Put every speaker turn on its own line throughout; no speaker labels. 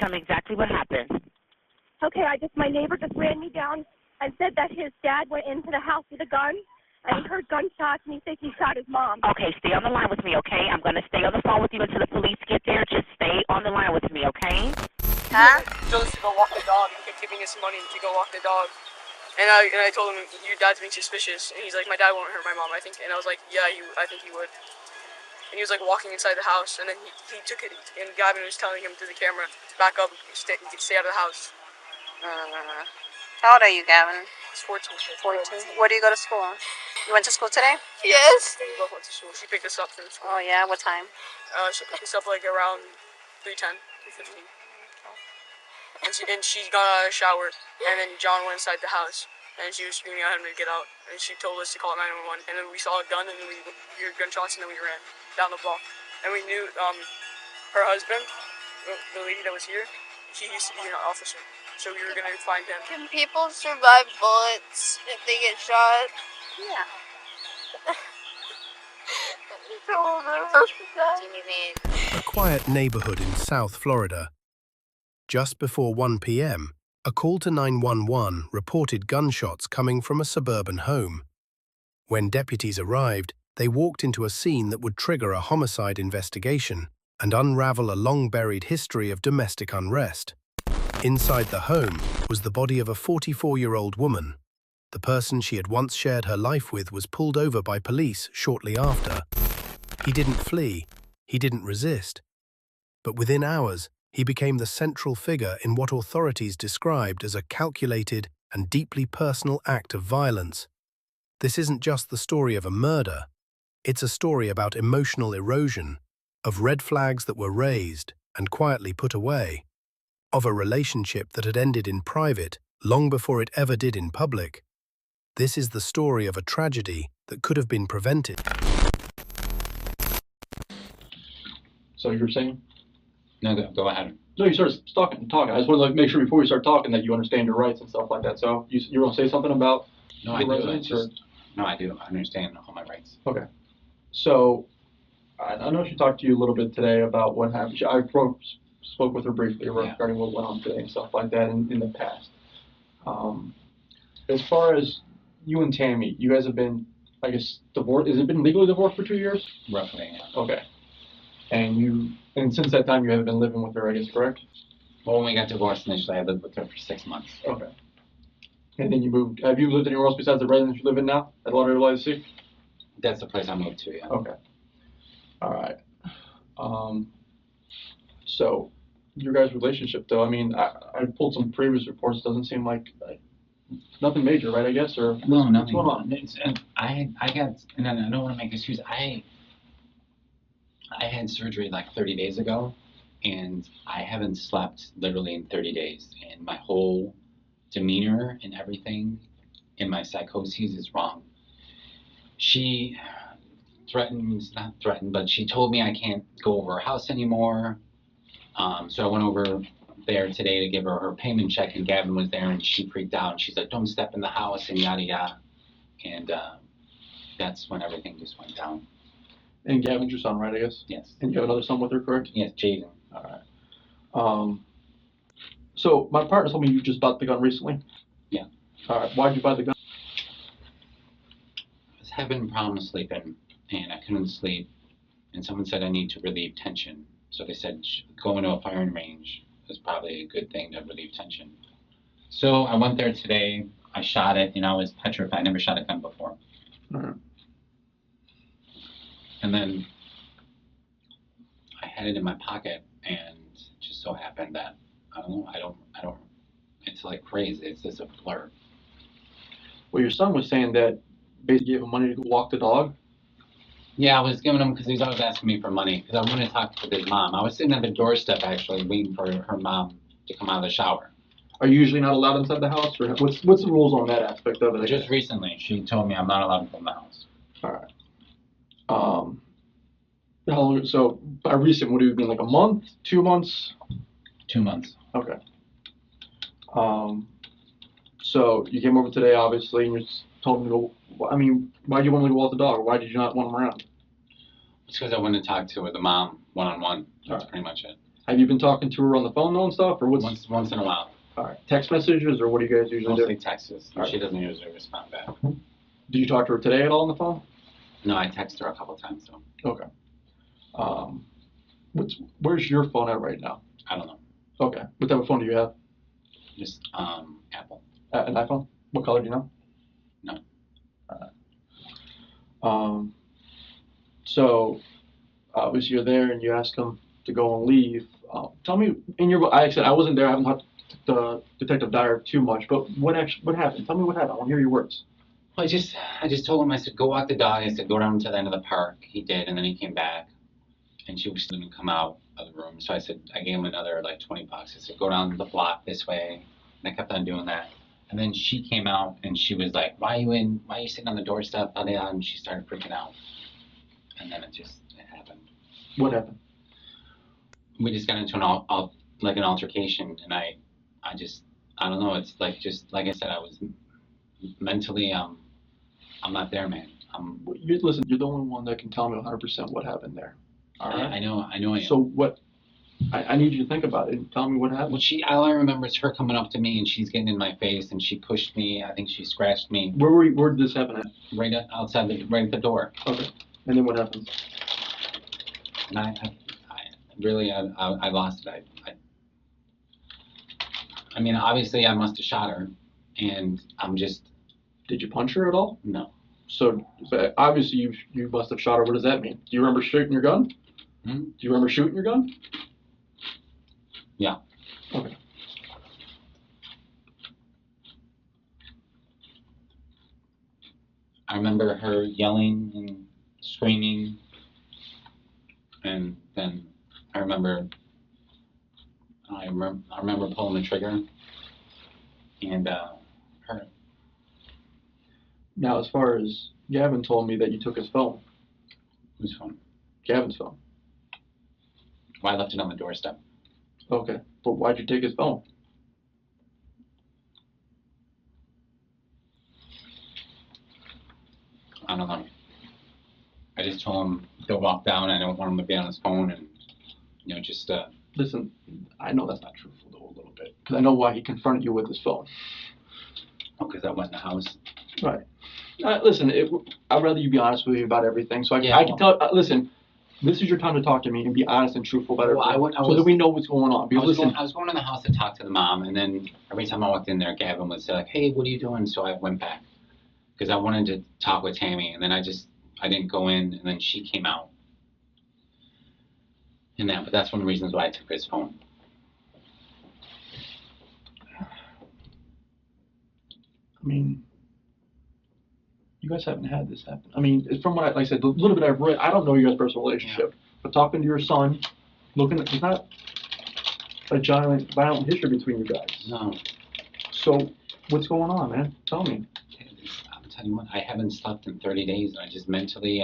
Tell me exactly what happened.
Okay, my neighbor just ran me down and said that his dad went into the house with a gun, and he heard gunshots, and he thinks he shot his mom.
Okay, stay on the line with me, okay? I'm going to stay on the phone with you until the police get there. Just stay on the line with me, okay?
Huh?
He told us to go walk the dog, and he kept giving us money to go walk the dog. And I told him, your dad's being suspicious. And he's like, my dad won't hurt my mom, I think. And I was like, yeah, I think he would. And he was like walking inside the house, and then he took it, and Gavin was telling him through the camera to back up and stay out of the house.
How old are you, Gavin?
He's 14.
14. Where do you go to school? You went to school today?
Yes. We both went to school. She picked us up from school.
Oh, yeah? What time?
She picked us up like around 3:10, 3:15. And she got out of the shower, and then John went inside the house, and she was screaming at him to get out, and she told us to call 911, and then we saw a gun, and then we heard gunshots, and then we ran down the block. And we knew her husband, the lady that was here, he used to be an officer, so we were going to find him.
Can people survive bullets if they get shot?
Yeah.
A quiet neighborhood in South Florida. Just before 1 p.m., a call to 911 reported gunshots coming from a suburban home. When deputies arrived, they walked into a scene that would trigger a homicide investigation and unravel a long-buried history of domestic unrest. Inside the home was the body of a 44-year-old woman. The person she had once shared her life with was pulled over by police shortly after. He didn't flee, he didn't resist. But within hours, he became the central figure in what authorities described as a calculated and deeply personal act of violence. This isn't just the story of a murder. It's a story about emotional erosion, of red flags that were raised and quietly put away, of a relationship that had ended in private long before it ever did in public. This is the story of a tragedy that could have been prevented.
So you were saying?
No, go ahead.
No, you started talking. I just want to make sure before we start talking that you understand your rights and stuff like that. So you want to say something about
I do. I do. I understand all my rights.
Okay. So I know she talked to you a little bit today about what happened. I spoke with her briefly regarding what went on today and stuff like that in the past. As far as you and Tammy, you guys have been, I guess, divorced. Has it been legally divorced for 2 years?
Roughly, yeah.
Okay. And since that time you haven't been living with her, I guess, correct?
Well, when we got divorced initially, I lived with her for 6 months.
Okay. And then you moved. Have you lived anywhere else besides the residence you live in now at Lauderdale Sea?
That's the place I moved to, yeah.
Okay. All right. So your guys' relationship, though, I mean, I pulled some previous reports. Doesn't seem like nothing major, right? I guess, or
no, nothing.
What's going on?
I got, and I don't want to make excuses. I had surgery like 30 days ago, and I haven't slept literally in 30 days, and my whole demeanor and everything in my psychoses is wrong. She not threatened, but she told me I can't go over her house anymore. So I went over there today to give her her payment check, and Gavin was there, and she freaked out, and she's like, don't step in the house, and yada yada. And that's when everything just went down.
And Gavin's your son, right, I guess?
Yes.
And you have another son with her, correct?
Yes, Jaden.
All right. So my partner told me you just bought the gun recently?
Yeah.
All right. Why'd you buy the gun?
I was having problems sleeping, and I couldn't sleep, and someone said I need to relieve tension. So they said going to a firing range is probably a good thing to relieve tension. So I went there today, I shot it, I was petrified. I never shot a gun before.
Mm-hmm.
And then I had it in my pocket, and it just so happened that, I don't, it's like crazy. It's just a blur.
Well, your son was saying that basically gave him money to go walk the dog.
Yeah, I was giving him, because he was always asking me for money, because I wanted to talk to his mom. I was sitting at the doorstep, actually, waiting for her mom to come out of the shower.
Are you usually not allowed inside the house, or what's the rules on that aspect of it?
Just recently, she told me I'm not allowed to come in the house.
All right. How long? So by recent, what do you mean, like a month, 2 months?
2 months.
Okay. So you came over today, obviously, and you told him to go. I mean, why do you want him to go walk the dog? Why did you not want him around?
It's because I wanted to talk to the mom one-on-one. That's pretty much it.
Have you been talking to her on the phone though and stuff, or what's?
Once in a while.
All right. Text messages, or what do you guys usually
Mostly
do?
texts.
All right.
She doesn't usually respond back.
Did you talk to her today at all on the phone?
No, I text her a couple times though.
Okay. Where's your phone at right now?
I don't know.
Okay. What type of phone do you have?
Just Apple.
An iPhone? What color do you know?
No.
So obviously you're there and you ask him to go and leave. Tell me I said I wasn't there. I haven't talked to Detective Dyer too much, but what happened? Tell me what happened. I want to hear your words.
Well, I just told him, I said, go walk the dog. I said, go down to the end of the park. He did, and then he came back, and she was going to come out of the room. So I said, I gave him another like $20. I said, go down the block this way, and I kept on doing that. And then she came out, and she was like, why are you sitting on the doorstep? And she started freaking out. And then it happened.
What happened?
We just got into an altercation, and I don't know. It's like like I said, I was mentally I'm not there, man.
Listen, you're the only one that can tell me 100% what happened there. All right.
I know. I am.
So what? I need you to think about it and tell me what happened.
Well, all I remember is her coming up to me and she's getting in my face and she pushed me. I think she scratched me.
Where did this happen at?
Right outside right at the door.
Okay. And then what happened?
And I lost it. I mean, obviously I must have shot her, and I'm just.
Did you punch her at all?
No.
So obviously you must have shot her. What does that mean? Do you remember shooting your gun?
Hmm?
Do you remember shooting your gun?
Yeah.
Okay.
I remember her yelling and screaming, and then I remember pulling the trigger, and her.
Now, as far as Gavin told me that you took his phone.
Whose phone?
Gavin's phone.
Well, I left it on the doorstep.
Okay, but why'd you take his phone?
I don't know. I just told him to walk down. I don't want him to be on his phone, and just.
Listen, I know that's not truthful though a little bit, because I know why he confronted you with his phone.
Oh, because I went in the house.
Right. Listen, I'd rather you be honest with me about everything. So I can tell. Listen, this is your time to talk to me and be honest and truthful about everything, so that we know what's going on. Because
I was going in the house to talk to the mom, and then every time I walked in there, Gavin would say like, "Hey, what are you doing?" So I went back because I wanted to talk with Tammy, and then I didn't go in, and then she came out. But that's one of the reasons why I took his phone.
I mean, you guys haven't had this happen. I mean, from what like I said, the little bit I've read, I don't know your guys' personal relationship, but talking to your son, there's not a giant violent history between you guys.
No.
So, what's going on, man? Tell me.
I'm telling you what, I haven't slept in 30 days, and I just mentally,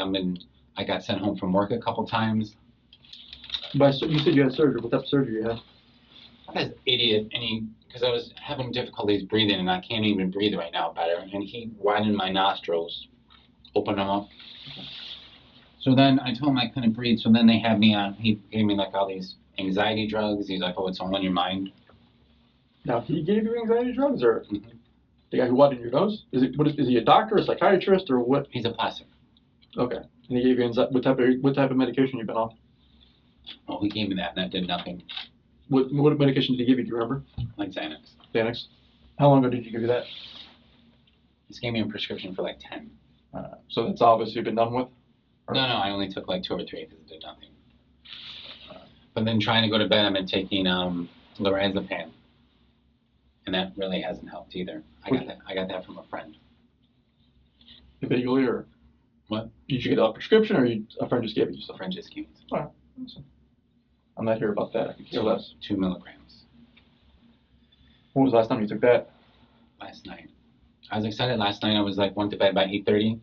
I got sent home from work a couple times.
But you said you had surgery. What type of surgery you had?
That idiot, because I was having difficulties breathing, and I can't even breathe right now better, and he widened my nostrils, opened them up. So then I told him I couldn't breathe, so then he gave me like all these anxiety drugs. He's like, oh, it's all in your mind.
Now, he gave you anxiety drugs, or
Mm-hmm.
The guy who widened your nose? Is he a doctor, a psychiatrist, or what?
He's a plastic.
Okay. And he gave you what type of medication you been on?
Oh, he gave me that, and that did nothing.
What medication did he give you? Do you remember?
Like Xanax.
Xanax. How long ago did you give you that?
He gave me a prescription for like 10.
So that's obviously been done with?
No, I only took like 2 or 3 because it did nothing. But then trying to go to bed, I've been taking lorazepam, and that really hasn't helped either. I got that from a friend.
Illegally, or
what?
Did you get a prescription, or a friend just gave it you?
A friend just gave it.
All right. Listen. I'm not here about that. I could care less.
2 milligrams.
When was the last time you took that?
Last night. I was excited last night. I was like, went to bed by 8:30.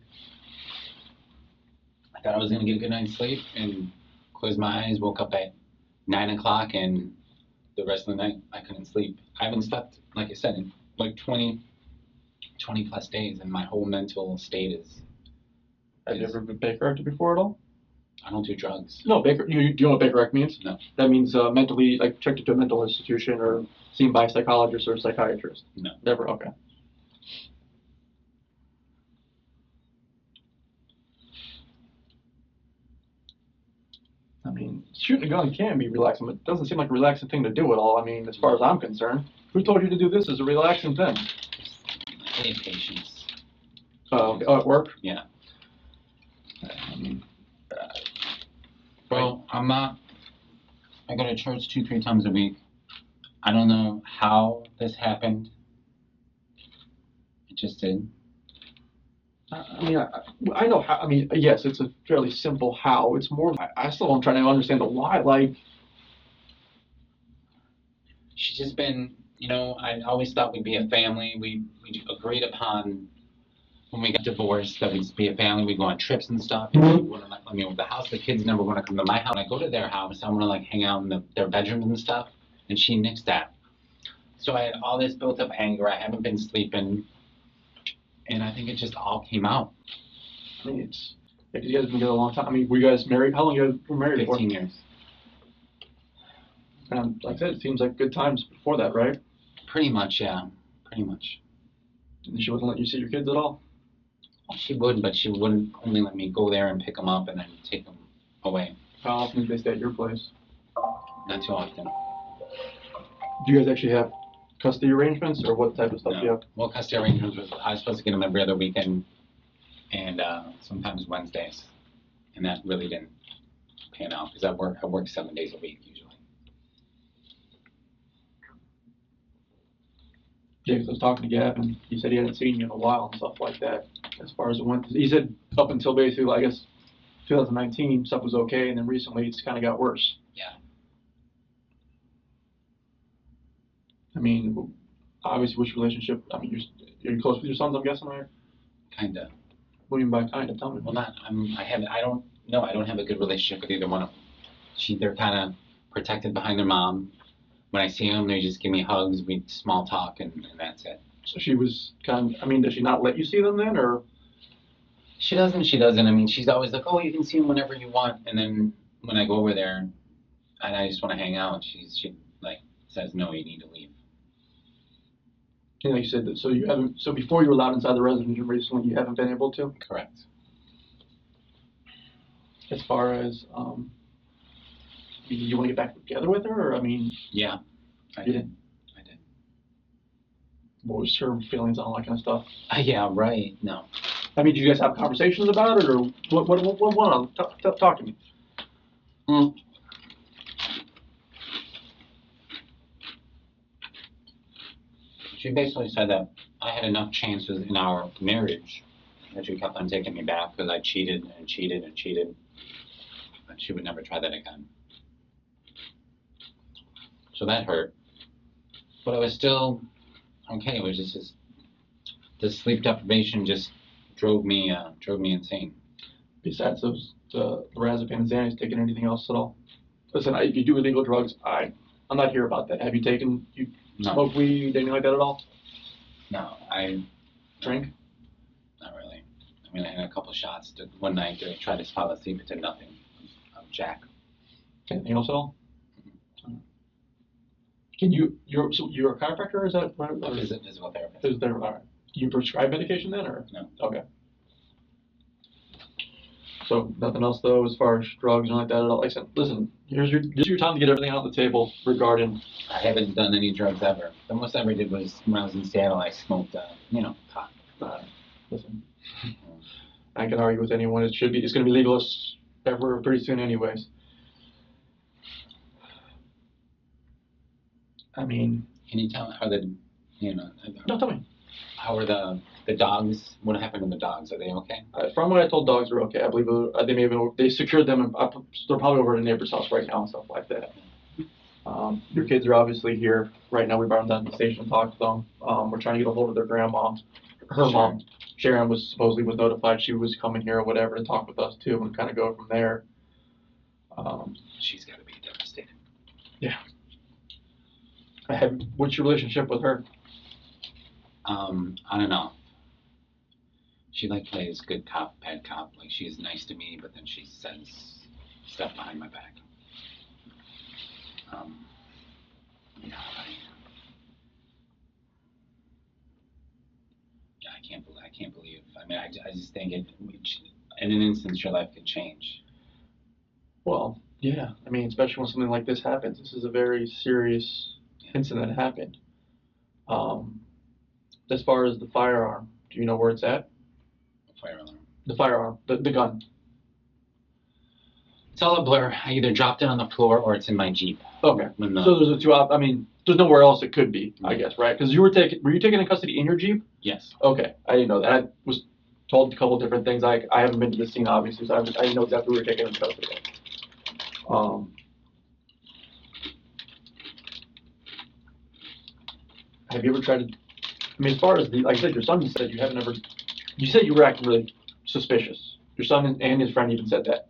I thought I was going to get a good night's sleep and closed my eyes, woke up at 9 o'clock, and the rest of the night I couldn't sleep. I haven't slept, like I said, in like 20 plus days, and my whole mental state is.
Have you ever been bankrupted before at all?
I don't do drugs.
No, Baker. Do you know what Baker Act means?
No.
That means mentally, like checked into a mental institution or seen by a psychologist or a psychiatrist.
No.
Never. Okay. I mean, shooting a gun can be relaxing, but it doesn't seem like a relaxing thing to do at all. I mean, as far as I'm concerned, who told you to do this as a relaxing thing?
I need patience.
At work?
Yeah.
I mean,
Well, I'm not. I go to church 2-3 times a week. I don't know how this happened. It just did.
I mean, I know how. I mean, yes, it's a fairly simple how. It's more. I still am trying to understand the why. Like,
She's just been, I always thought we'd be a family. We agreed upon when we got divorced that we'd be a family. We'd go on trips and stuff. With the house, the kids never want to come to my house. When I go to their house, I want to like hang out in their bedrooms and stuff. And she nixed that. So I had all this built up anger. I haven't been sleeping. And I think it just all came out.
I mean, it's because you guys have been together a long time. I mean, were you guys married? How long you guys were married for?
15 years.
And like I said, it seems like good times before that, right?
Pretty much, yeah. Pretty much.
And she wouldn't let you see your kids at all?
Well, she would, but she wouldn't only let me go there and pick them up and then take them away.
How often did they stay at your place?
Not too often.
Do you guys actually have custody arrangements, or what type of stuff do you have?
Well, custody arrangements was I was supposed to get them every other weekend, and sometimes Wednesdays, and that really didn't pan out because I work 7 days a week usually.
Yeah, because I was talking to Gavin. He said he hadn't seen you in a while and stuff like that. As far as it went, he said up until basically, I guess, 2019, stuff was okay, and then recently it's kind of got worse.
Yeah.
I mean, obviously, which relationship? I mean, you're close with your sons, I'm guessing, right?
Kinda.
What do you mean by kinda? Tell me.
Well, I don't have a good relationship with either one of them. They're kind of protected behind their mom. When I see them, they just give me hugs, we small talk, and that's it.
So she was kind of, I mean, does she not let you see them then, or?
She doesn't. I mean, she's always like, oh, you can see them whenever you want. And then when I go over there and I just want to hang out, she like says, no, you need to leave.
Yeah, like you said, so you haven't, so before you were allowed inside the residence recently, you haven't been able to?
Correct.
As far as, you want to get back together with her, or, I mean?
Yeah, I
You
did.
did? What was her feelings on all that kind of stuff?
Yeah, right. No.
I mean, do you guys have conversations about it, or what talk to me?
Mm. She basically said that I had enough chances in our marriage that she kept on taking me back because I cheated and cheated and cheated. But she would never try that again. So that hurt. But I was still okay. It was just the sleep deprivation just drove me insane.
Besides those, the Razapam and Xanax, taking anything else at all? Listen, if you do illegal drugs, I'm not here about that. Have you
No.
smoke weed, anything like that at all?
No, I
Drink?
not really. I mean, I had a couple shots. One night I tried to fall asleep. It did nothing. I'm Jack.
Anything else at all? Can you're a chiropractor, is that right?
I'm a physical therapist.
Is there, all right. Do you prescribe medication then, or?
No.
Okay. So nothing else though, as far as drugs and like that at all? Like I said, listen, this is your time to get everything out on the table regarding.
I haven't done any drugs ever. The most I ever did was when I was in Seattle. I smoked, pot.
Listen, I can argue with anyone. It's going to be legal ever pretty soon, anyways. I mean.
Can you tell how
No, tell me.
How are the dogs? What happened to the dogs? Are they okay?
From what I told, dogs are okay. I believe they secured them. And they're probably over at a neighbor's house right now and stuff like that. Your kids are obviously here right now. We brought them down to the station and talked to them. We're trying to get a hold of their grandma. Her mom, Sharon, was notified she was coming here or whatever to talk with us too, and kind of go from there.
She's got to be devastated.
Yeah. What's your relationship with her?
I don't know. She plays good cop, bad cop. Like she's nice to me, but then she says stuff behind my back. Yeah, I can't believe. I mean, I just think in an instance your life could change.
Well, yeah. I mean, especially when something like this happens. This is a very serious incident that happened. As far as the firearm, do you know where it's at?
Firearm.
The firearm, the gun.
It's all a blur. I either dropped it on the floor or it's in my Jeep.
Okay. So there's a two I mean, there's nowhere else it could be, I guess, right? Because were you taken in custody in your Jeep?
Yes.
Okay, I didn't know that. I was told a couple of different things. I haven't been to the scene, obviously, so I didn't know exactly who we were taken in custody. Have you ever tried to? I mean, as far as like I said, your son said you said you were acting really suspicious. Your son and his friend even said that.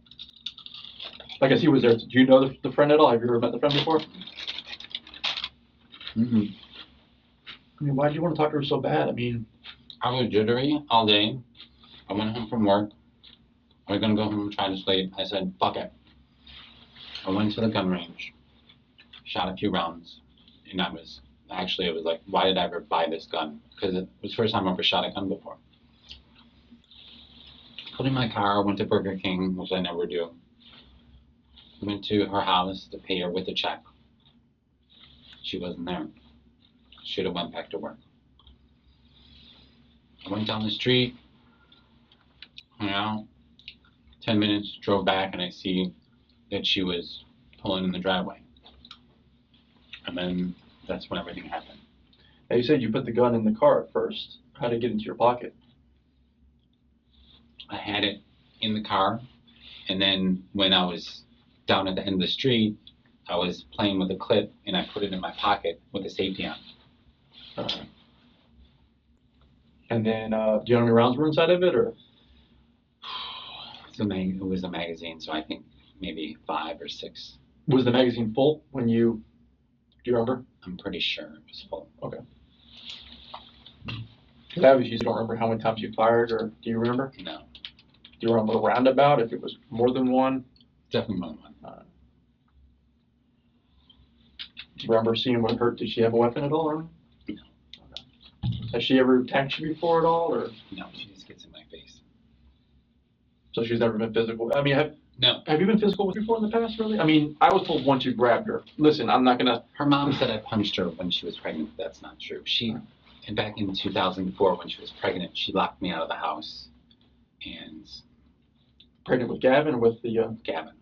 I guess he was there. Do you know the friend at all? Have you ever met the friend before?
Mm-hmm.
I mean, why did you want to talk to her so bad? I mean,
I was jittery all day. I went home from work. I was gonna go home and try to sleep. I said, fuck it. I went to the gun range, shot a few rounds, and it was like, why did I ever buy this gun? Because it was the first time I ever shot a gun before. Put in my car, went to Burger King, which I never do. Went to her house to pay her with a check. She wasn't there. Should have went back to work. I went down the street, hung out, 10 minutes, drove back, and I see that she was pulling in the driveway. And then that's when everything happened.
Now you said you put the gun in the car at first. How did it get into your pocket?
I had it in the car, and then when I was down at the end of the street, I was playing with a clip, and I put it in my pocket with the safety on.
And then, do you know how many rounds were inside of it, or?
It was a magazine, so I think maybe 5 or 6.
Was the magazine full when do you remember?
I'm pretty sure it was full.
Okay. Because obviously you don't remember how many times you fired, or do you remember?
No.
Do you remember roundabout if it was more than one?
Definitely more than one.
Do you remember seeing what hurt? Did she have a weapon at all, or?
No.
Okay. Has she ever attacked you before at all, or?
No, she just gets in my face.
So she's never been physical. I mean,
No.
Have you been physical with her before in the past, really? I mean, I was told once you grabbed her. Listen, I'm not gonna.
Her mom said I punched her when she was pregnant. That's not true. And back in 2004, when she was pregnant, she locked me out of the house. And
Pregnant with Gavin or with the?
Gavin.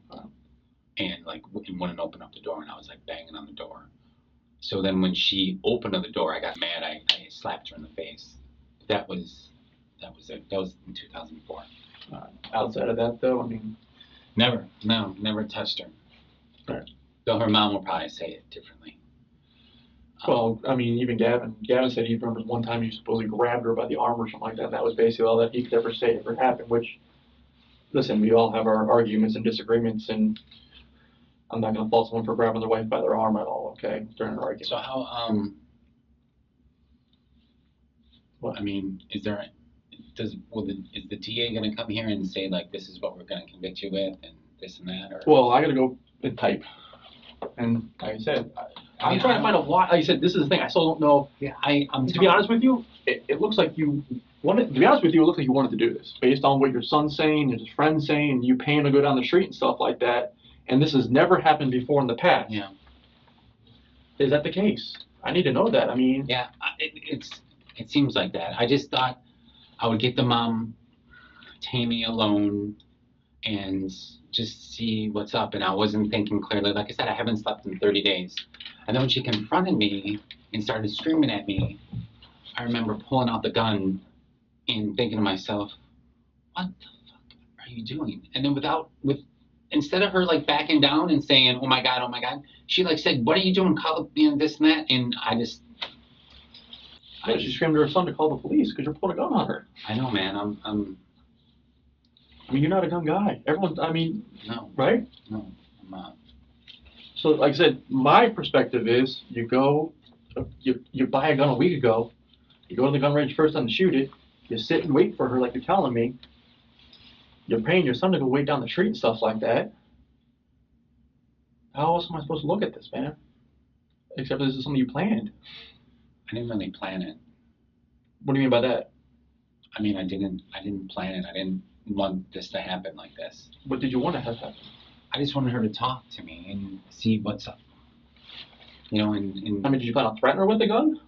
And wouldn't open up the door, and I was like banging on the door. So then when she opened the door, I got mad. I slapped her in the face. That was it. That was in 2004.
Outside of that, though, I mean.
Never touched her.
Right.
Though her mom will probably say it differently.
Well, I mean, even Gavin said he remembers one time he supposedly grabbed her by the arm or something like that. And that was basically all that he could ever say ever happened, which, listen, we all have our arguments and disagreements, and I'm not going to fault someone for grabbing their wife by their arm at all, okay, during an argument.
So how,
What?
I mean, is the DA going to come here and say, like, this is what we're going to convict you with, and this and that, or?
Well, I got to go and type. And like I said, I'm trying to find a why. Like I said, this is the thing. I still don't know.
Yeah,
to be honest with you, it looks like you wanted. To be honest with you, it looks like you wanted to do this based on what your son's saying, and his friend's saying, and you paying to go down the street and stuff like that. And this has never happened before in the past.
Yeah.
Is that the case? I need to know that. I mean.
Yeah, it seems like that. I just thought I would get the mom, Tammy, alone, and just see what's up. And I wasn't thinking clearly. Like I said, I haven't slept in 30 days. And then when she confronted me and started screaming at me, I remember pulling out the gun and thinking to myself, what the fuck are you doing? And then instead of her like backing down and saying, oh my God, she like said, what are you doing? Call this and that. And
she screamed to her son to call the police because you're pulling a gun on her.
I know, man.
I mean, you're not a gun guy.
No.
Right?
No, I'm not.
So, like I said, my perspective is you buy a gun a week ago, you go to the gun range first time to shoot it, you sit and wait for her like you're telling me, you're paying your son to go wait down the street and stuff like that. How else am I supposed to look at this, man? Except this is something you planned.
I didn't really plan it.
What do you mean by that?
I mean, I didn't plan it. I didn't want this to happen like this.
What did you want to have happen?
I just wanted her to talk to me and see what's up. You know, and
I mean, did you plan on threatening her with the gun?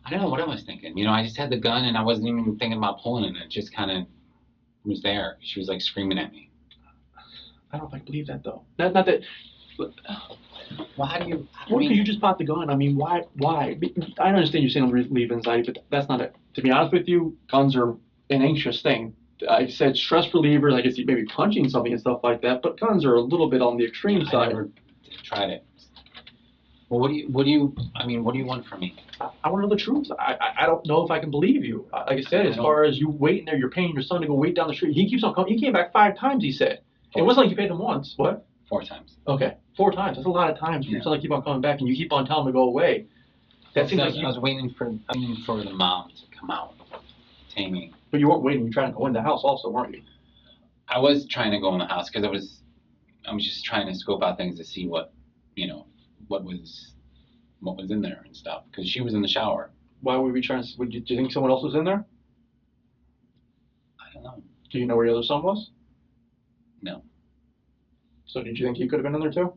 I don't know what I was thinking. You know, I just had the gun and I wasn't even thinking about pulling it. It just kind of was there. She was like screaming at me.
I don't know if I believe that though. Not that.
Well, how do you?
What if you just bought the gun? I mean, why? I understand you're saying relieve anxiety, but that's not it. To be honest with you, guns are an anxious thing. I said stress reliever, I guess maybe punching something and stuff like that, but guns are a little bit on the extreme side.
I never tried it. Well, what do you want from me?
I want to know the truth. I don't know if I can believe you. Like I said, as far as you waiting there, you're paying your son to go wait down the street. He keeps on coming. He came back 5 times, he said. It wasn't like you paid him once. What?
4 times.
Okay, 4 times. That's a lot of times. Yeah. It's not like you keep on coming back and you keep on telling him to go away. That seems like
I was waiting for the mom to come out, Tammy.
But you weren't waiting. You were trying to go in the house also, weren't you?
I was trying to go in the house because I was just trying to scope out things to see what was in there and stuff. Because she was in the shower.
Why were we trying to? Do you think someone else was in there?
I don't know.
Do you know where your other son was?
No.
So did you think he could have been in there too?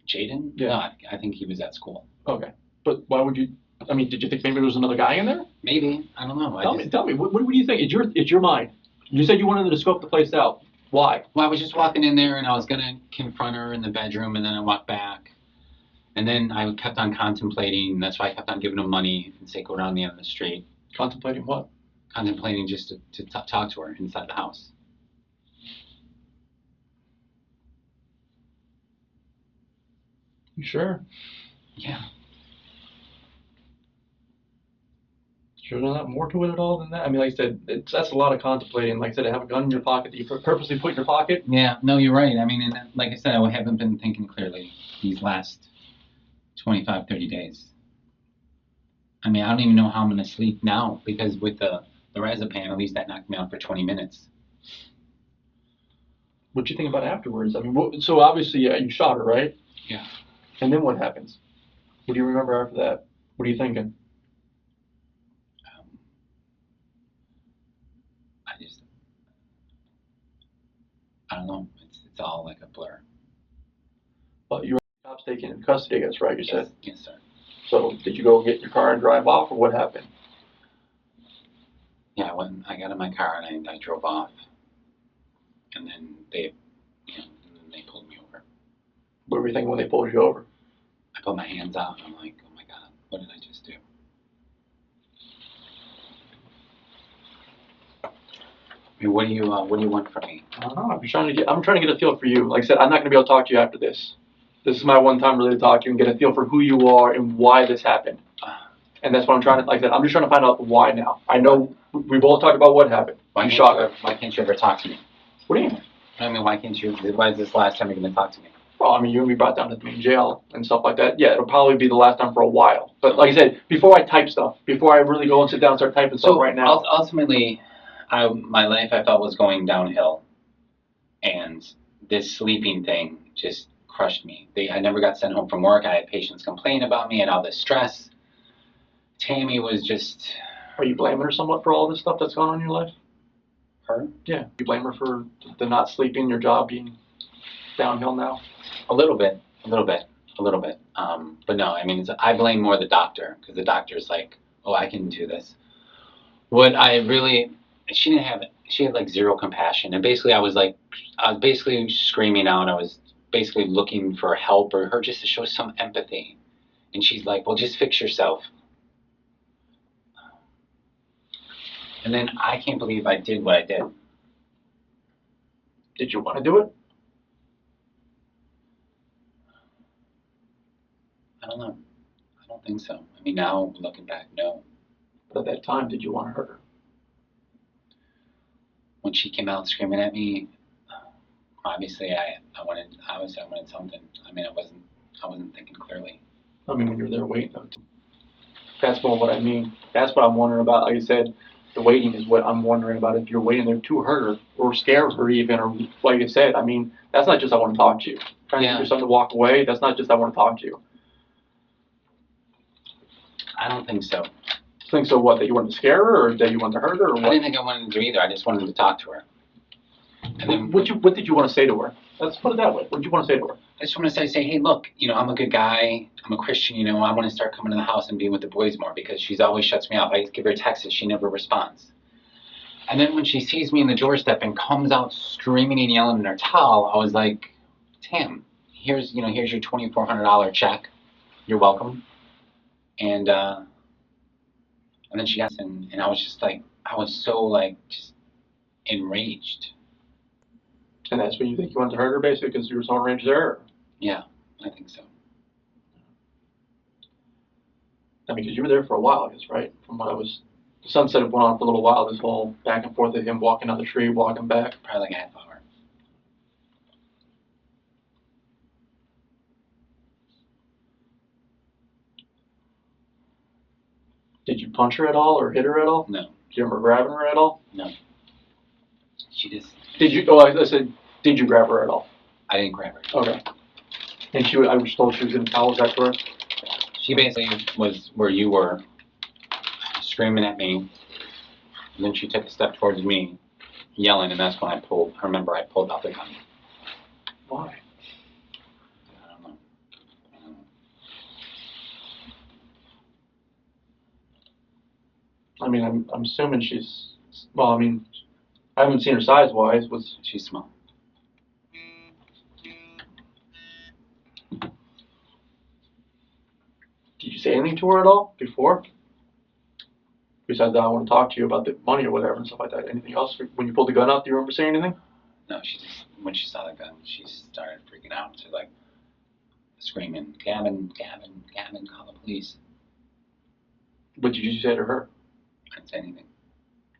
Jaden?
Yeah.
No, I think he was at school.
Okay. But why would you? I mean, did you think maybe there was another guy in there?
Maybe. I don't know.
Tell me. What do you think? It's your mind. You said you wanted to scope the place out. Why?
Well, I was just walking in there and I was gonna confront her in the bedroom, and then I walked back, and then I kept on contemplating. That's why I kept on giving him money and say go down the end of the street.
Contemplating what?
Contemplating just to talk to her inside the house.
You sure?
Yeah.
Sure there's not more to it at all than that? I mean, like I said, that's a lot of contemplating. Like I said, to have a gun in your pocket that you purposely put in your pocket.
Yeah, no, you're right. I mean, and like I said, I haven't been thinking clearly these last 25, 30 days. I mean, I don't even know how I'm going to sleep now because with the Razepam, at least that knocked me out for 20 minutes.
What'd you think about afterwards? I mean, so obviously, yeah, you shot her, right?
Yeah.
And then what happens? What do you remember after that? What are you thinking?
I don't know. It's all like a blur.
But you were cops taken into custody, I guess, right? You said.
Yes, sir.
So did you go get in your car and drive off, or what happened?
Yeah, I got in my car and I drove off, and then they pulled me over.
What were you thinking when they pulled you over?
I put my hands out and I'm like, oh my God, what did I just do? I mean, what do you want from me?
I don't know. I'm trying to get a feel for you. Like I said, I'm not going to be able to talk to you after this. This is my one time really to talk to you and get a feel for who you are and why this happened. And that's what I'm trying to, like I said, I'm just trying to find out why now. I know we both talked about what happened.
Why can't you ever talk to me?
What do you mean?
I mean, why is this last time you're going to talk to me?
Well, I mean, you and me brought down to the main jail and stuff like that. Yeah, it'll probably be the last time for a while. But like I said, before I type stuff, before I really go and sit down and start typing stuff right now.
Ultimately, my life I felt was going downhill, and this sleeping thing just crushed me. I never got sent home from work. I had patients complain about me and all this stress. Tammy was just...
Are you blaming her somewhat for all this stuff that's gone on in your life?
Her?
Yeah. You blame her for the not sleeping, your job being downhill now?
A little bit. But no, I mean, I blame more the doctor, because the doctor's like, oh, I can do this. She had like zero compassion. And basically I was basically screaming out. I was basically looking for help or her just to show some empathy. And she's like, well, just fix yourself. And then I can't believe I did what I did.
Did you want to do it?
I don't know. I don't think so. I mean, now looking back, no.
But at that time, did you want to hurt her?
When she came out screaming at me, obviously I wanted something. I mean, I wasn't thinking clearly.
I mean, when you were there waiting, though. That's more what I mean. That's what I'm wondering about. Like I said, The waiting is what I'm wondering about. If you're waiting there to hurt her or scare her even, or like you said, I mean, that's not just I want to talk to you. Trying to get your son to walk away, that's not just I want to talk to you.
I don't think so.
Think so what, that you wanted to scare her or that you wanted to hurt her or what?
I didn't think I wanted to either. I just wanted to talk to her. And then
What did you want to say to her? Let's put it that way. What did you want to say to her?
I just want to say, hey, look, you know, I'm a good guy. I'm a Christian, you know. I want to start coming to the house and being with the boys more because she's always shuts me off. I give her texts and she never responds. And then when she sees me in the doorstep and comes out screaming and yelling in her towel, I was like, Tam, here's your $2,400 check. You're welcome. And then she asked, and I was just like, I was so like just enraged.
And that's when you think you wanted to hurt her, basically, because you were so enraged there?
Yeah, I think so.
I mean, because you were there for a while, I guess, right? From what I was, the sunset went on for a little while, this whole back and forth of him walking down the street, walking back.
Probably like a half hour.
Did you punch her at all or hit her at all?
No.
Do you remember grabbing her at all?
No. She just.
Did you? Oh, I said, did you grab her at all?
I didn't grab her.
Okay. And I was told she was in the towel, is that correct?
She basically was where you were, screaming at me, and then she took a step towards me, yelling, and that's when I pulled out the gun.
Why?
I don't know.
I mean, I'm assuming she's, well, I mean, I haven't seen her size-wise.
She's small.
Did you say anything to her at all before? Besides that, I want to talk to you about the money or whatever and stuff like that. Anything else? When you pulled the gun out, do you remember saying anything?
No, she just, when she saw the gun, she started freaking out. She like screaming, Gavin, call the police.
What did you say to her?
I didn't say anything.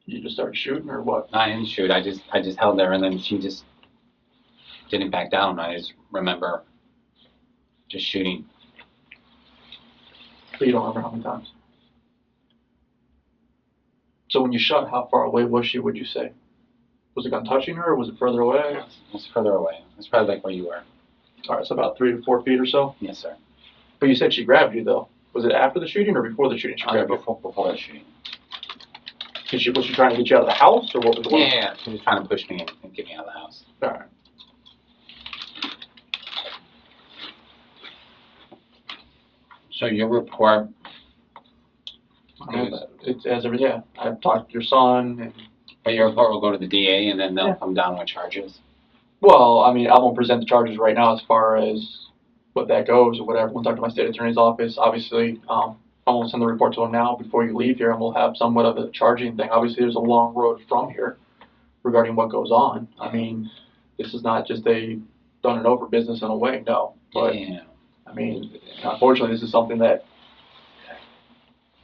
You just started shooting or what?
No, I didn't shoot. I just held there, and then she just didn't back down. I just remember just shooting.
But you don't remember how many times? So when you shot, how far away was she, would you say? Was the gun touching her, or was it further away?
It was further away. It was probably like where you were.
All right, so about 3 to 4 feet or so?
Yes, sir.
But you said she grabbed you, though. Was it after the shooting or before the shooting she grabbed you?
Before the shooting.
Was she trying to get you out of the house, or what was the
Yeah, she was trying to push me and get me out of the house.
All right.
So your report.
It's as of, yeah, I've talked to your son. And,
But your report will go to the DA, and then they'll come down with charges.
well, I mean, I won't present the charges right now as far as what that goes or whatever. We'll talk to my state attorney's office. Obviously, I won't send the report to him now before you leave here, and we'll have somewhat of a charging thing. Obviously, there's a long road from here regarding what goes on. I mean, this is not just a done and over business in a way, no. But,
Yeah.
I mean, unfortunately, this is something that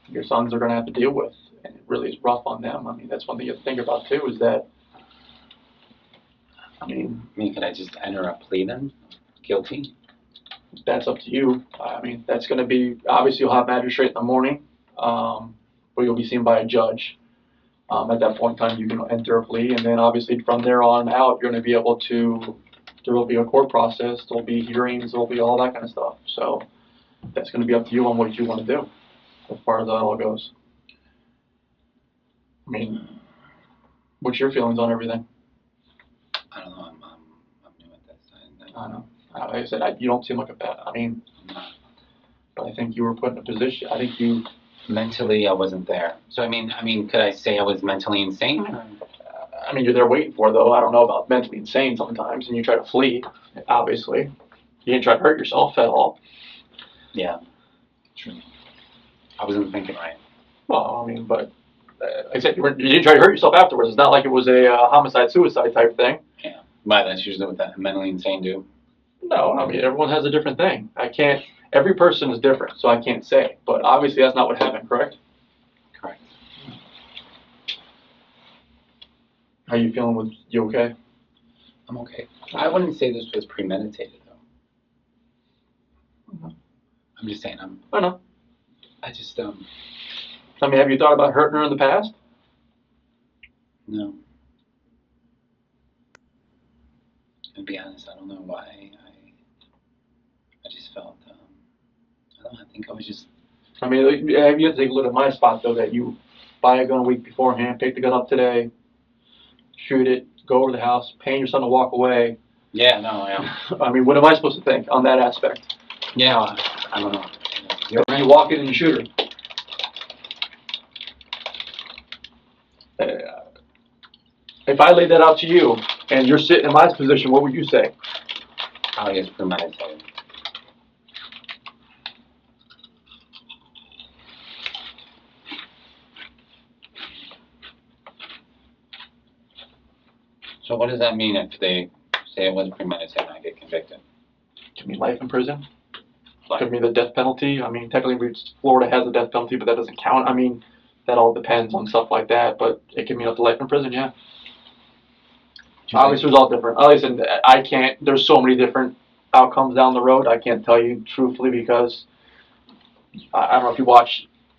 your sons are going to have to deal with, and it really is rough on them. I mean, that's one thing you have to think about, too, is that, I mean,
Could I just enter a plea then? Guilty?
that's up to you. I mean, that's going to be, obviously, you'll have magistrate in the morning, but you'll be seen by a judge. At that point in time, you can enter a plea, and then obviously from there on out, you're going to be able to, there will be a court process, there will be hearings, there will be all that kind of stuff. So that's going to be up to you on what you want to do as far as that all goes. I mean, what's your feelings on everything?
I don't know. I'm new at this.
I don't know. Like I said, you don't seem like a bad, I mean, but I think you were put in a position, I think you,
Mentally, I wasn't there. So I mean, could I say I was mentally insane?
I mean, you're there waiting for, though. I don't know about mentally insane sometimes, and you try to flee, obviously. You didn't try to hurt yourself at all.
Yeah. True. I wasn't thinking right.
Well, I mean, but like I said, you didn't try to hurt yourself afterwards. It's not like it was a homicide-suicide type thing.
Yeah. But that's usually what that mentally insane do.
No, I mean, everyone has a different thing. Every person is different, so I can't say. But obviously, that's not what happened, correct?
Correct.
How you feeling you okay?
I'm okay. I wouldn't say this was premeditated, though. I'm just saying,
I know.
I just,
I mean, have you thought about hurting her in the past?
No. To be honest, I don't know why. I just felt, I don't know, I think I was just.
I mean, you have to take a look at my spot, though, that you buy a gun a week beforehand, pick the gun up today, shoot it, go over to the house, paying your son to walk away.
Yeah, no, yeah.
I mean, what am I supposed to think on that aspect?
Yeah, I don't know.
You're right. You walk in and you shoot her. If I laid that out to you and you're sitting in my position, what would you say?
I guess premeditated. So what does that mean if they say it wasn't premeditated and I get convicted?
Could mean life in prison. Could mean the death penalty. I mean, technically, Florida has a death penalty, but that doesn't count. I mean, that all depends on stuff like that. But it can mean up to life in prison, yeah. Obviously, it's all different. Listen, I can't. There's so many different outcomes down the road. I can't tell you truthfully because I don't know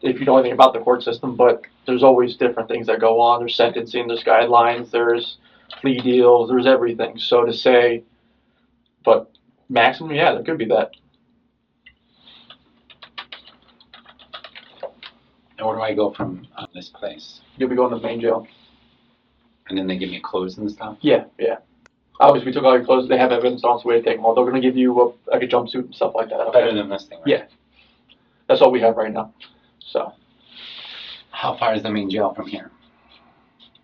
if you know anything about the court system, but there's always different things that go on. There's sentencing, there's guidelines, there's plea deals, there's everything. So to say, but maximum, yeah, there could be that.
And where do I go from this place?
You'll be going to the main jail.
And then they give me clothes and stuff?
Yeah, yeah. Obviously, we took all your clothes. They have evidence on, so we had to take them all. They're going to give you like a jumpsuit and stuff like that. Okay?
Better than this thing, right?
Yeah. That's all we have right now. So.
How far is the main jail from here?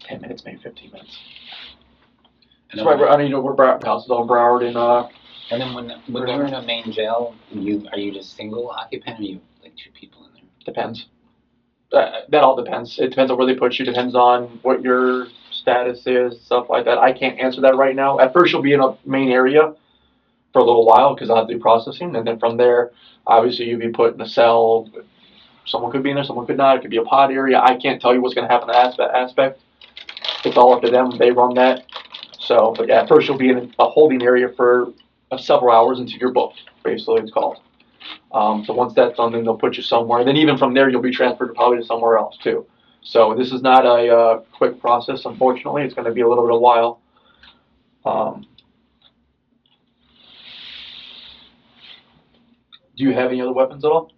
10 minutes, maybe 15 minutes.
And
That's right. We're Broward houses on Broward and.
And then when you're in a main jail, are you just single occupant, or are you like two people in there?
Depends. That all depends. It depends on where they put you. Depends on what your status is, stuff like that. I can't answer that right now. At first, you'll be in a main area for a little while because I'll have to do processing, and then from there, obviously, you'll be put in a cell. Someone could be in there, someone could not. It could be a pod area. I can't tell you what's going to happen in that aspect. It's all up to them. They run that. So, but yeah, at first, you'll be in a holding area for several hours until you're booked. Basically, it's called. So once that's done, then they'll put you somewhere. And then even from there, you'll be transferred probably to somewhere else too. So this is not a quick process, unfortunately. It's going to be a little bit of a while. Do you have any other weapons at all?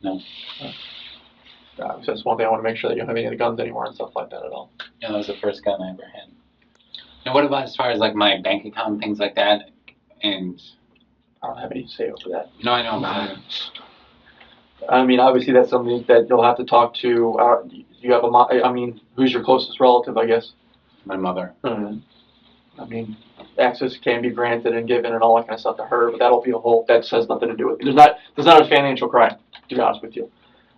No.
That's one thing I want to make sure that you don't have any other guns anymore and stuff like that at all.
Yeah, that was the first gun I ever had. And what about as far as like my bank account and things like that? And
I don't have any say over that.
No, I know about it.
I mean, obviously that's something that you'll have to talk to. You have who's your closest relative, I guess?
My mother.
I mean, access can be granted and given and all that kind of stuff to her, but that'll be that has nothing to do with it. There's not a financial crime, to be honest with you.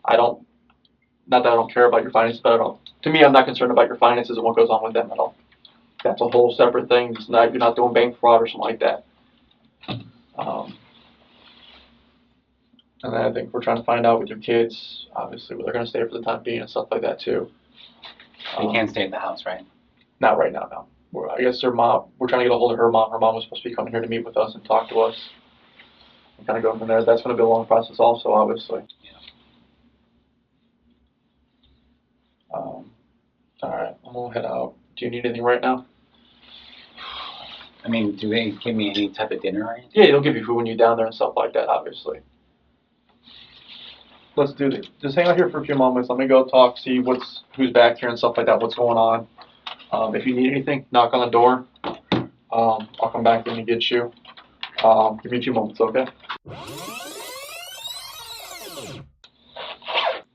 Not that I don't care about your finances, but to me, I'm not concerned about your finances and what goes on with them at all. That's a whole separate thing. You're not doing bank fraud or something like that. And then I think we're trying to find out with your kids, obviously, where they're going to stay for the time being and stuff like that too.
They can't stay at the house, right?
Not right now, no. I guess their mom, we're trying to get a hold of her mom. Her mom was supposed to be coming here to meet with us and talk to us. And kind of go from there. That's going to be a long process also, obviously.
Yeah.
All right, I'm going to head out. Do you need anything right now?
I mean, do they give me any type of dinner or anything?
Yeah, they'll give you food when you're down there and stuff like that, obviously. Let's do this. Just hang out here for a few moments. Let me go talk, see who's back here and stuff like that, what's going on. If you need anything, knock on the door. I'll come back in and get you. Give me a few moments, okay?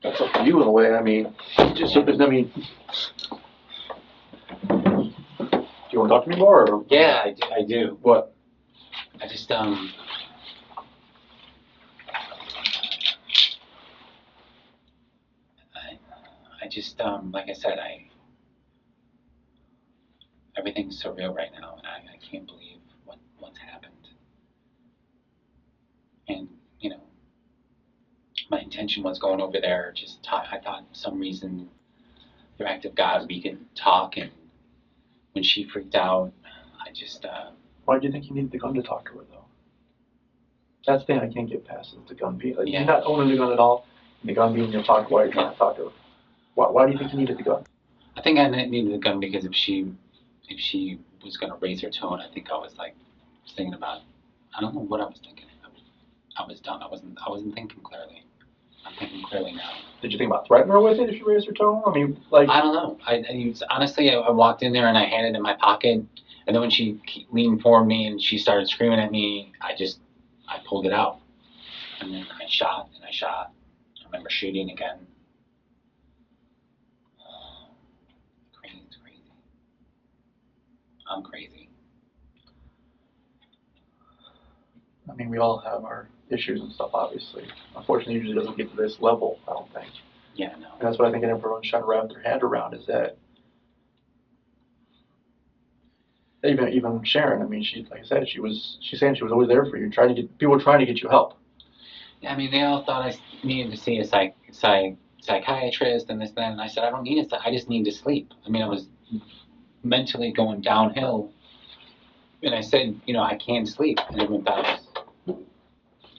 That's up to you in a way. I mean, do you want to talk to me more? Or?
Yeah, I do.
What?
I just like I said, everything's surreal right now, and I can't believe what's happened. And my intention was going over there. I thought for some reason, through act of God, we could talk. And when she freaked out, I just.
Why do you think you needed the gun to talk to her, though? That's the thing I can't get past is the gun being. Like,
yeah.
You're not owning the gun at all. And the gun being your pocket while you're trying to talk to her. Why do you think you needed the gun?
I think I needed the gun because if she was gonna raise her tone, I think I was like thinking about. I don't know what I was thinking. I was done. I wasn't thinking clearly. I'm thinking clearly now.
Did you think about threatening her with it if she raised her tone? I mean, like.
I don't know. Honestly, I walked in there and I had it in my pocket, and then when she leaned forward me and she started screaming at me, I pulled it out, and then I shot and I shot. I remember shooting again. Crazy, it's crazy. I'm crazy.
I mean, we all have our issues and stuff, obviously. Unfortunately, it usually doesn't get to this level, I don't think.
Yeah, no.
And that's what I think everyone's trying to wrap their head around is that even Sharon, I mean, like I said, she's saying she was always there for you, people were trying to get you help.
Yeah, I mean, they all thought I needed to see a psychiatrist and this, that, and I said, I don't need it. I just need to sleep. I mean, I was mentally going downhill, and I said, I can't sleep, and it went back.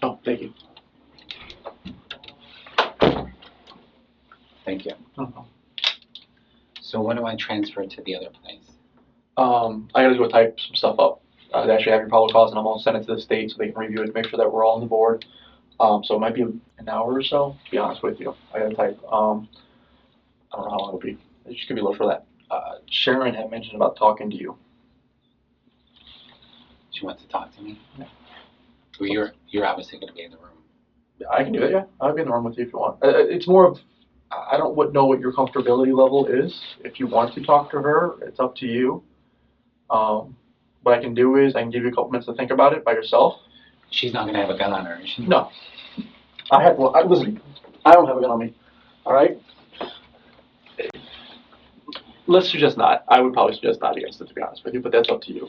Oh, thank you.
Thank you.
Uh-huh.
So when do I transfer to the other place?
I gotta go type some stuff up. They actually have your probable cause, and I'm gonna send it to the state so they can review it, make sure that we're all on the board. So it might be an hour or so, to be honest with you. I gotta type. I don't know how long it'll be. It just could be a little for that. Sharon had mentioned about talking to you.
She wants to talk to me?
Yeah.
Well, you're obviously going to be in the room.
I can do it, yeah. I'll be in the room with you if you want. It's more of, I don't know what your comfortability level is. If you want to talk to her, it's up to you. What I can do is I can give you a couple minutes to think about it by yourself.
She's not going to have a gun on her, is she?
No. Listen, I don't have a gun on me, all right? Let's suggest not. I would probably suggest not against it, to be honest with you, but that's up to you.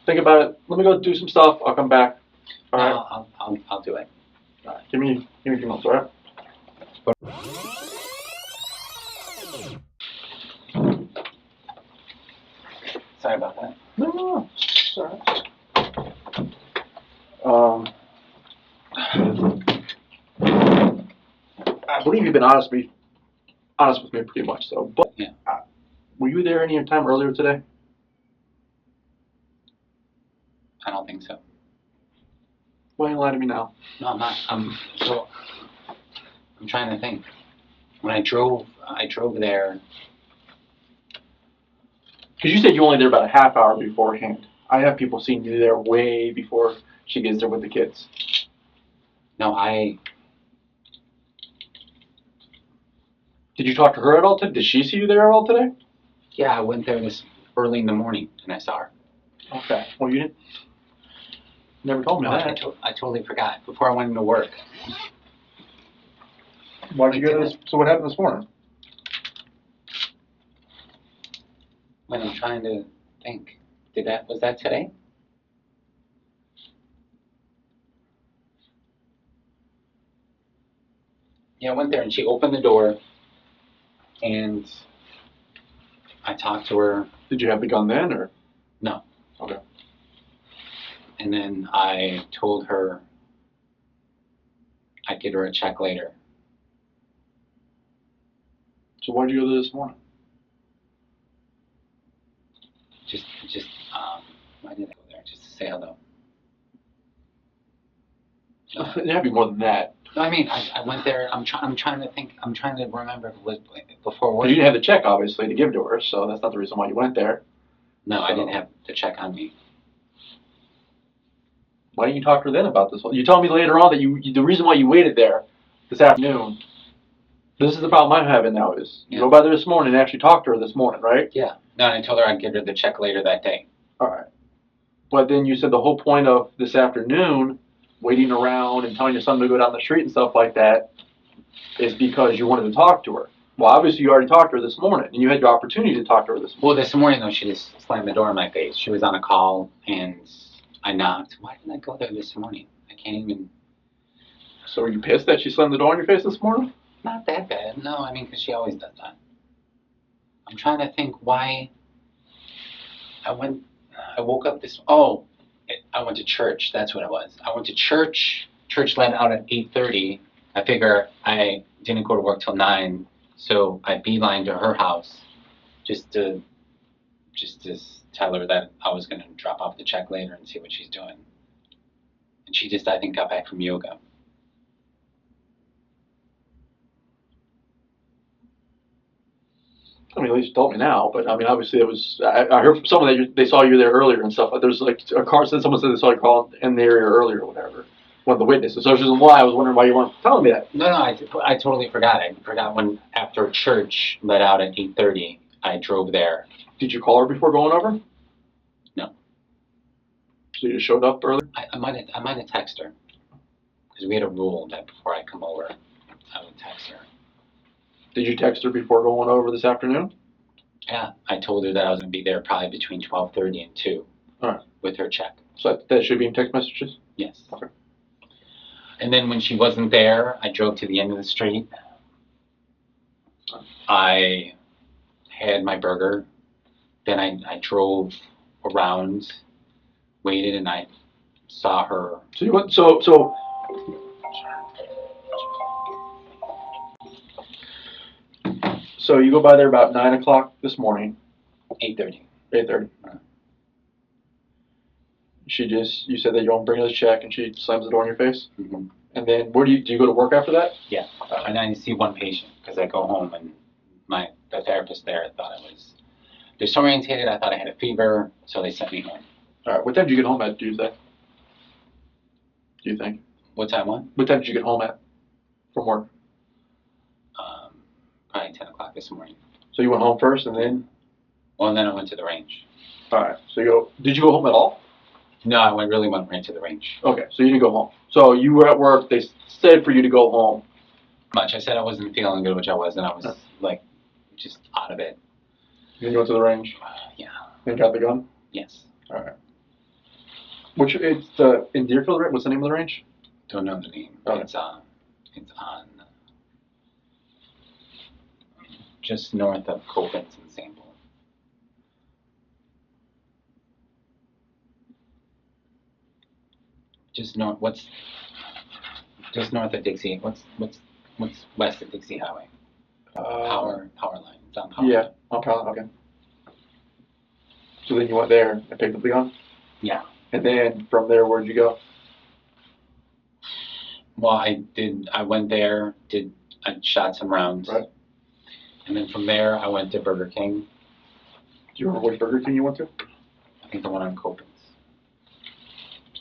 Think about it. Let me go do some stuff. I'll come back. All right.
I'll do it.
All right. Give me a few months. All right.
Sorry about that.
No. It's all right. I believe you've been honest with me pretty much. So, but
yeah.
Were you there any time earlier today?
I don't think so.
Why are you lying to me now?
No, I'm not. I'm trying to think. When I drove there.
Because you said you were only there about a half hour beforehand. I have people seeing you there way before she gets there with the kids.
No,
Did you talk to her at all today? Did she see you there at all today?
Yeah, I went there this early in the morning and I saw her.
Okay. Well, you didn't. Never told me that.
I totally forgot. Before I went into work.
Why did you go this? So what happened this morning?
When I'm trying to think. Was that today? Yeah, I went there and she opened the door and I talked to her.
Did you have the gun then or?
No.
Okay.
And then I told her I'd get her a check later.
So why did you go there this morning?
Why did I go there? Just to say hello.
It had to be more than that.
No, I mean, I went there. I'm trying to think. I'm trying to remember if it was before work.
Because you didn't have the check, obviously, to give to her, so that's not the reason why you went there.
No, I didn't have the check on me.
Why didn't you talk to her then about this? You told me later on that the reason why you waited there this afternoon. This is the problem I'm having now is you go by there this morning and actually talk to her this morning, right?
Yeah. No, and I told her I'd give her the check later that day.
All right. But then you said the whole point of this afternoon, waiting around and telling your son to go down the street and stuff like that, is because you wanted to talk to her. Well, obviously you already talked to her this morning, and you had your opportunity to talk to her this morning.
Well, this morning, though, she just slammed the door in my face. She was on a call, and I knocked. Why didn't I go there this morning? I can't even...
So are you pissed that she slammed the door in your face this morning?
Not that bad. No, I mean, because she always does that. I'm trying to think why I woke up I went to church. That's what it was. I went to church. Church let out at 8:30, I figure I didn't go to work till 9, so I beeline to her house just to tell her that I was gonna drop off the check later and see what she's doing. And she just, I think, got back from yoga.
I mean, at least you told me now, but I mean, obviously it was, I heard from someone that they saw you there earlier and stuff, but there's like a car, someone said they saw you call in the area earlier or whatever, one of the witnesses, so which is why I was wondering why you weren't telling me that.
No, I totally forgot. I forgot when, after church let out at 8:30, I drove there.
Did you call her before going over?
No.
So you just showed up early?
I might have texted her, because we had a rule that before I come over, I would text her.
Did you text her before going over this afternoon?
Yeah, I told her that I was going to be there probably between 12:30 and 2 with her check.
So that should be in text messages?
Yes.
Okay.
And then when she wasn't there, I drove to the end of the street. I had my burger. Then I drove around, waited, and I saw her.
So you went, so you go by there about 9 o'clock this morning.
8:30.
8:30. You said that you don't bring her the check, and she slams the door in your face?
Mm-hmm.
And then do you go to work after that?
Yeah, and I see one patient, because I go home, and the therapist there thought I was disorientated. I thought I had a fever, so they sent me home.
All right, what time did you get home at Tuesday? Do you think?
What time, what?
What time did you get home at from work?
Probably 10 o'clock this morning.
So you went home first, and then?
Well, and then I went to the range.
All right, so did you go home at all?
No, I really went right to the range.
Okay, so you didn't go home. So you were at work, they said for you to go home.
Much. I said I wasn't feeling good, which I wasn't. I was, like, just out of it.
Then you went to the range?
Yeah.
And got the gun?
Yes.
All right. It's in Deerfield, right? What's the name of the range?
Don't know the name.
Okay.
It's on just north of Copens and St. Paul. Just north of Dixie. What's west of Dixie Highway? Power line. It's on power.
Yeah, on power. Okay. So then you went there and picked up the gun?
Yeah.
And then from there, where'd you go?
Well, I went there, I shot some rounds.
Right.
And then from there, I went to Burger King.
Do you remember which Burger King you went to?
I think the one on Copens.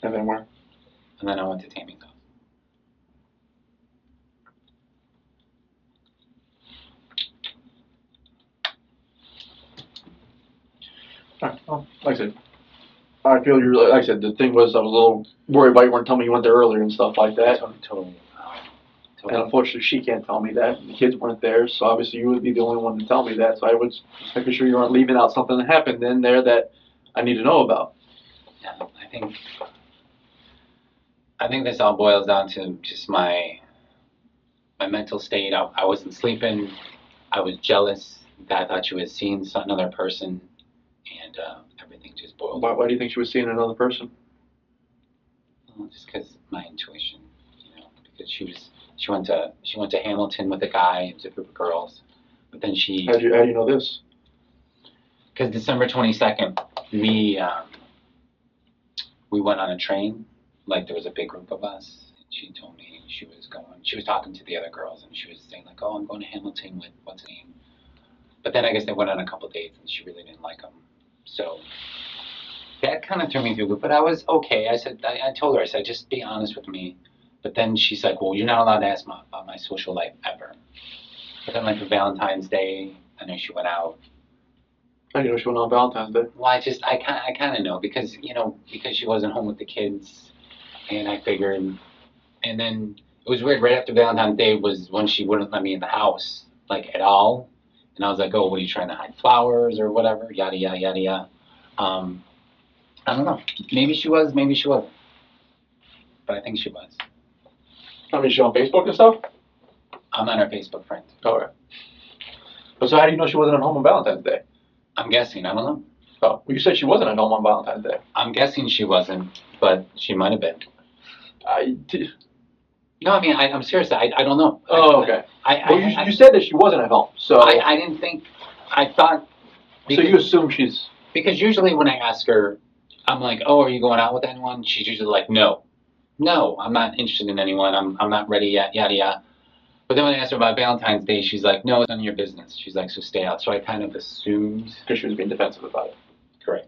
And then where?
And then I went to Tammy's house.
All right. Well, like I said, I feel like I said, the thing was I was a little worried about you weren't telling me you went there earlier and stuff like that.
Totally.
And unfortunately, she can't tell me that. And the kids weren't there, so obviously you would be the only one to tell me that. So I was just making sure you weren't leaving out something that happened in there that I need to know about.
Yeah, I think this all boils down to just my mental state. I wasn't sleeping. I was jealous that I thought she was seeing another person, and everything just boiled.
Why do you think she was seeing another person?
Well, just because my intuition, because she went to Hamilton with a guy. It was a group of girls, but then she.
How do you know this?
Because December 22nd, we went on a train. Like, there was a big group of us. She told me she was talking to the other girls, and she was saying like, "Oh, I'm going to Hamilton with what's his name." But then I guess they went on a couple dates, and she really didn't like him. So that kind of threw me through a loop. But I was okay. I told her, I said, just be honest with me. But then she's like, well, you're not allowed to ask about my social life ever. But then, like, for Valentine's Day, I know she went out.
How do you know she went on Valentine's Day?
Well, I kind of know because she wasn't home with the kids, and I figured. And then it was weird. Right after Valentine's Day was when she wouldn't let me in the house, like, at all. And I was like, oh, what are you trying to hide flowers or whatever? Yada yada yada yada. I don't know. Maybe she was. Maybe she wasn't. But I think she was.
I mean, is she on Facebook and stuff?
I'm not her Facebook friend.
Okay. But so how do you know she wasn't at home on Valentine's Day?
I'm guessing. I don't know.
Oh, well, you said she wasn't at home on Valentine's Day.
I'm guessing she wasn't, but she might have been. No, I mean, I'm serious. I don't know.
Oh, okay. Well, you said that she wasn't at home, so.
I didn't think, I thought.
So you assume she's.
Because usually when I ask her, I'm like, oh, are you going out with anyone? She's usually like, no. No, I'm not interested in anyone. I'm not ready yet, yada, yada. But then when I asked her about Valentine's Day, she's like, no, it's none of your business. She's like, so stay out. So I kind of assumed.
Because she was being defensive about it.
Correct.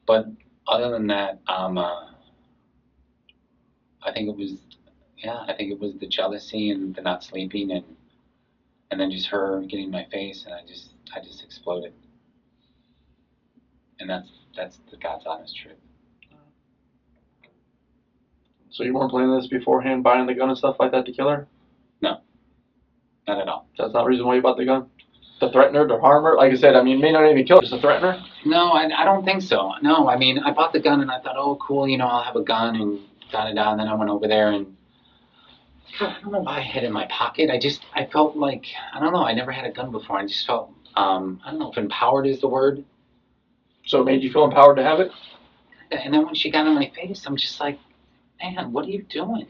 But other than that, I think it was, I think it was the jealousy and the not sleeping and then just her getting in my face, and I just exploded. And that's the God's honest truth.
So you weren't planning this beforehand, buying the gun and stuff like that to kill her?
No, not at all.
That's not the reason why you bought the gun? To threaten her, to harm her? Like I said, I mean, may not even kill her, just to threaten her?
No, I don't think so. No, I mean, I bought the gun and I thought, oh, cool, I'll have a gun and da-da-da, and then I went over there and I don't know why I had it in my pocket. I felt like, I don't know, I never had a gun before. I just felt, I don't know if empowered is the word.
So it made you feel empowered to have it?
And then when she got in my face, I'm just like, man, what are you doing?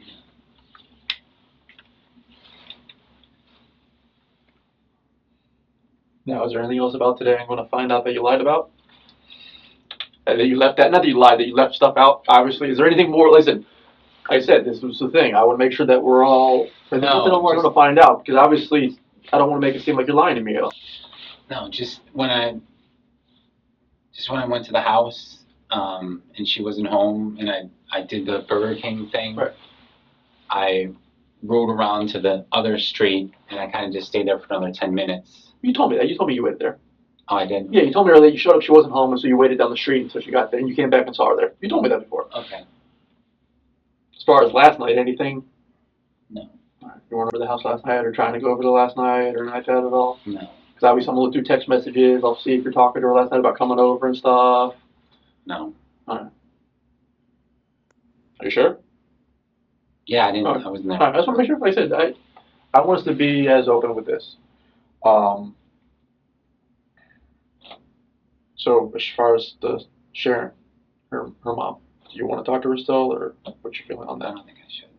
Now, is there anything else about today I'm going to find out that you lied about? And that you left that, not that you lied, that you left stuff out, obviously. Is there anything more, listen, like I said, this was the thing. I want to make sure that we're all, there's nothing more I'm going to find out, because obviously I don't want to make it seem like you're lying to me at all.
No, just when I went to the house, and she wasn't home, and I did the Burger King thing.
Right.
I rode around to the other street, and I kind of just stayed there for another 10 minutes.
You told me that. You told me you waited there.
Oh, I did?
Yeah, you told me earlier you showed up, she wasn't home, and so you waited down the street until she got there, and you came back and saw her there. You told me that before.
Okay.
As far as last night, anything?
No.
All right. You weren't over the house last night, or trying to go over there last night, or anything like that at all?
No.
Because obviously I'm going to look through text messages. I'll see if you're talking to her last night about coming over and stuff.
No.
All right. Are you sure?
Yeah, I didn't.
Okay.
I wasn't there.
All right, I just want to make sure. Like I said, I want us to be as open with this. So as far as the Sharon, her mom, do you want to talk to her still, or what's your feeling on
I
that?
don't think I should.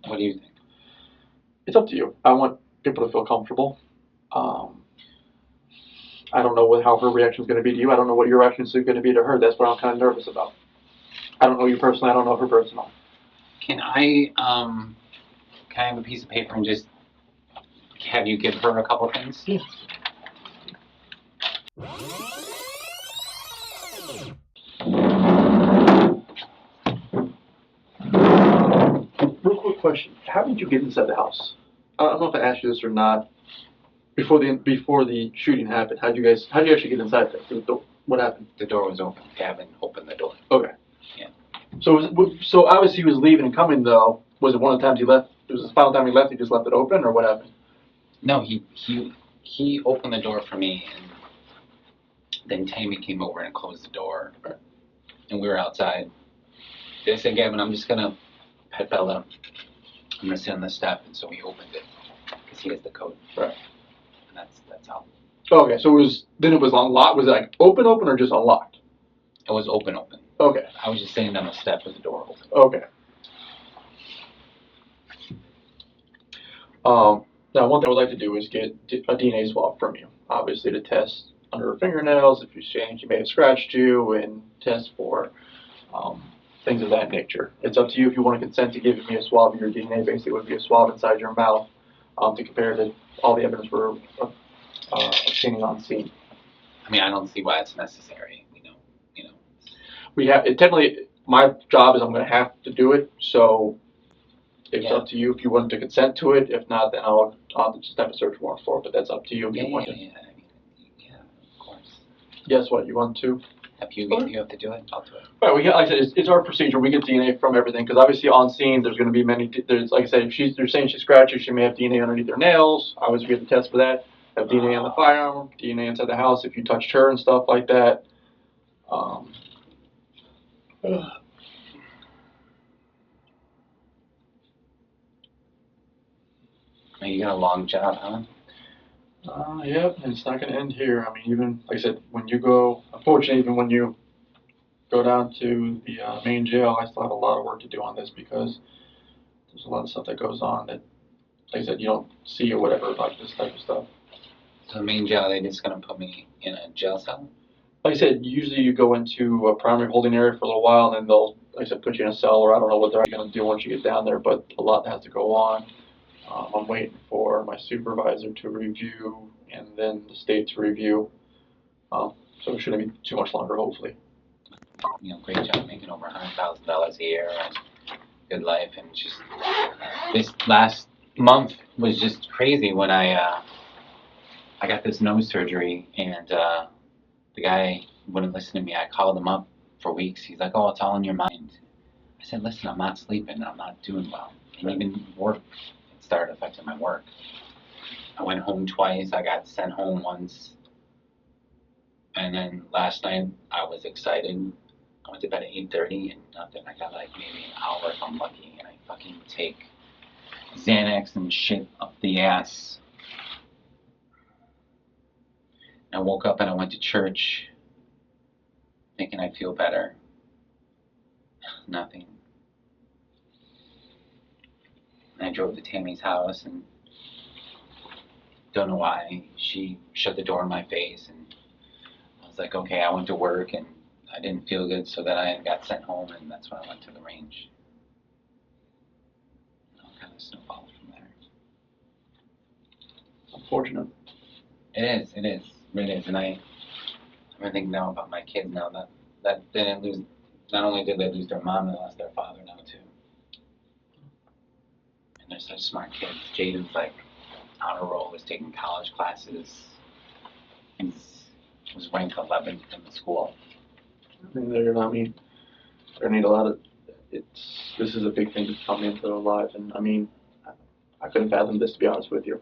What do you think?
It's up to you. I want people to feel comfortable. I don't know how her reaction is going to be to you. I don't know what your reaction is going to be to her. That's what I'm kind of nervous about. I don't know you personally. I don't know her personally.
Can I have a piece of paper and just have you give her a couple things?
Yeah. Real quick question. How did you get inside the house? I don't know if I asked you this or not. Before the shooting happened, how did you actually get inside there? What happened?
The door was open. Gavin opened the door.
Okay.
Yeah.
So obviously he was leaving and coming though. Was it one of the times he left? It was the final time he left. He just left it open, or what happened?
No, he opened the door for me, and then Tammy came over and closed the door, and we were outside. They said, Gavin, I'm just gonna pet Bella. I'm gonna sit on the step, and so he opened it because he has the code.
Right.
And that's how.
Okay, so it was unlocked. Was it like open, or just unlocked?
It was open.
Okay.
I was just sitting on the step with the door open.
Okay. Now, one thing I would like to do is get a DNA swab from you, obviously to test under her fingernails, if she may have scratched you, and test for things of that nature. It's up to you if you want to consent to giving me a swab of your DNA. Basically, it would be a swab inside your mouth to compare to all the evidence we're obtaining on scene.
I mean, I don't see why it's necessary.
We have technically, my job is I'm going to have to do it, so it's up to you if you want to consent to it. If not, then I'll just have a search warrant for it. But that's up to you if you want to.
Yeah, of course.
Yes, what you want to?
If you have to do it, I'll do it.
Right, like I said, it's our procedure. We get DNA from everything because obviously on scene there's going to be many. There's like I said, if they're saying she scratched you, she may have DNA underneath her nails. Obviously, we have to test for that. Have DNA on the firearm, DNA inside the house if you touched her and stuff like that.
You got a long job, huh?
Yep, and it's not going to end here. I mean, even, like I said, when you go, unfortunately, even when you go down to the main jail, I still have a lot of work to do on this because there's a lot of stuff that goes on that, like I said, you don't see or whatever about this type of stuff.
So main jail, they just gonna put me in a jail cell?
Like I said, usually you go into a primary holding area for a little while, and then they'll, like I said, put you in a cell, or I don't know what they're going to do once you get down there, but a lot has to go on. I'm waiting for my supervisor to review, and then the state to review. So it shouldn't be too much longer, hopefully.
You know, great job making over $100,000 a year, and good life, and just this last month was just crazy when I got this nose surgery, and the guy wouldn't listen to me. I called him up for weeks. He's like, "Oh, it's all in your mind." I said, "Listen, I'm not sleeping. I'm not doing well." And even work, it started affecting my work. I went home twice. I got sent home once. And then last night, I was excited. I went to bed at 8:30 and nothing. I got like maybe an hour if I'm lucky. And I fucking take Xanax and shit up the ass. I woke up and I went to church thinking I'd feel better. Nothing. And I drove to Tammy's house and don't know why. She shut the door in my face and I was like, okay, I went to work and I didn't feel good, so then I got sent home and that's when I went to the range. It all kind of snowballed from there.
Unfortunate.
It is. And I've been thinking now about my kids now that they didn't lose, not only did they lose their mom, they lost their father now too. And they're such smart kids. Jaden's like on a roll, was taking college classes. He was ranked 11th in the school.
I mean, they need a lot of, this is a big thing to come into their lives, and I mean, I couldn't fathom this, to be honest with you,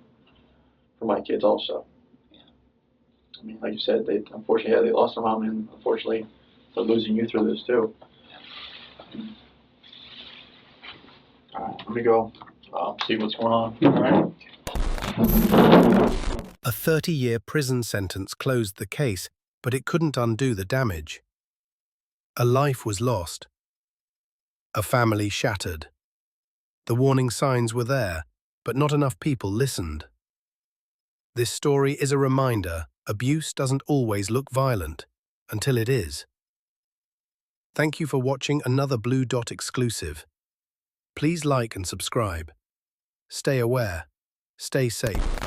for my kids also.
Yeah.
I mean, like you said, unfortunately, they lost their mom, and unfortunately, they're losing you through this too.
Yeah.
All right, let me go see what's going on. All right.
A 30-year prison sentence closed the case, but it couldn't undo the damage. A life was lost. A family shattered. The warning signs were there, but not enough people listened. This story is a reminder: abuse doesn't always look violent, until it is. Thank you for watching another Blue Dot exclusive. Please like and subscribe. Stay aware. Stay safe.